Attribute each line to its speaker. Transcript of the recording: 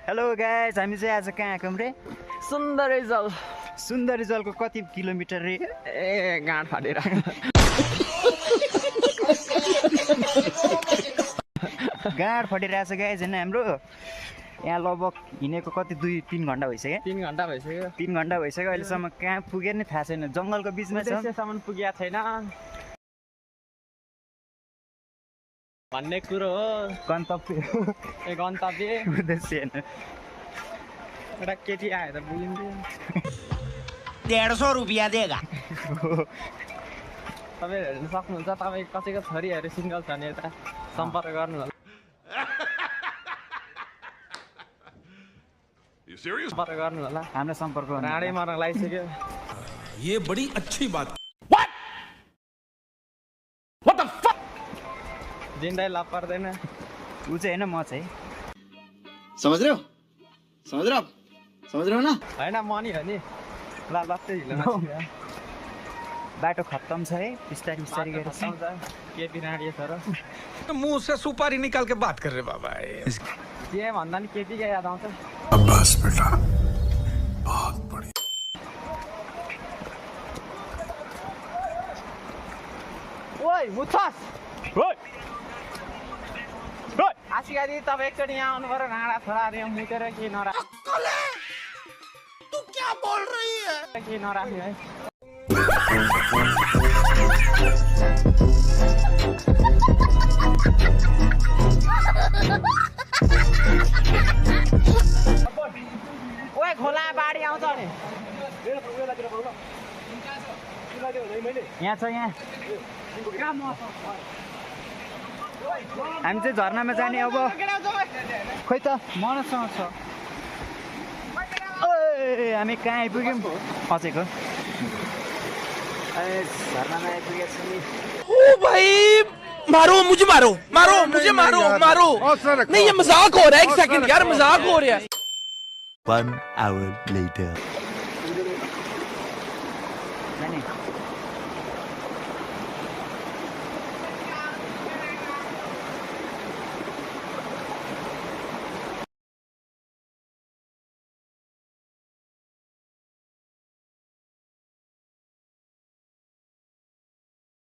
Speaker 1: Hello guys, हामी चाहिँ आज कहाँ आएको रे? सुन्दरी जलको कति किलोमिटर रे?
Speaker 2: गाँड फाटेर
Speaker 1: गाँड फटिरहेछ गाइस हैन हाम्रो। यहाँ लगभग हिँडेको कति 2-3 घन्टा भइसक्यो।
Speaker 2: 3 घन्टा भइसक्यो।
Speaker 1: 3 घन्टा भइसक्यो। अहिलेसम्म कहाँ पुगे नि थाहा छैन। जङ्गलको बिचमा छ।
Speaker 2: त्यसैसम्म पुगेको छैन भन्ने कुरो हो। गन्तव्य
Speaker 1: उद्देश्य हैन।
Speaker 2: एउटा केटी आएर पुगिन्थ्यो।
Speaker 3: 150 रुपियाँ देगा।
Speaker 2: तपाईँ हेर्न सक्नुहुन्छ। तपाईँ कसैको छोरीहरू सिङ्गल छ भने यता सम्पर्क गर्नु होला। सम्पर्क गर्नु होला।
Speaker 1: हाम्रो सम्पर्क गर्नु।
Speaker 2: राडै मर्न लागिसक्यो।
Speaker 3: ये बड़ी अच्छी बात।
Speaker 2: जिन्दै लाभ पर्दैन।
Speaker 1: ऊ चाहिँ हैन, म चाहिँ।
Speaker 4: समझ रहे हो ना?
Speaker 2: होइन म नि हो नि। ल लप्चै हिलो
Speaker 1: बाटो खत्तम छ है। बिस्तारी बिस्तारी गएर चाहिँ
Speaker 2: केपी राडियो छ र
Speaker 3: मुंह से सुपारी निकाल के बात कर रहे बाबा।
Speaker 2: के भन्दा नि केपीकै याद आउँछ।
Speaker 5: बस बेटा बहुत बड़ी।
Speaker 2: ओइ मुछास
Speaker 1: ओइ ओइ
Speaker 2: आशिकादी तपाईँ एकचोटि यहाँ आउनु पर्यो। राडा छोराहरू यहाँ मुतेर के नराख्नु।
Speaker 3: तू क्या बोल रही है?
Speaker 2: के नराख्ने है। ओए खोला बाढी आउँछ नि।
Speaker 1: यहाँ छ यहाँ। हामी चाहिँ झरनामा जाने अब। खोइ त मनसँग छ। ओए हामी कहाँ आइपुग्यौँ? फसेको। झरनामा आइपुगेको छु नि।
Speaker 3: ओ भाई मारो मुझे मारो मुझे मारो नहीं ये मजाक हो रहा है। एक सेकंड यार मजाक हो रहा है।
Speaker 5: 1 hour later.
Speaker 1: जाने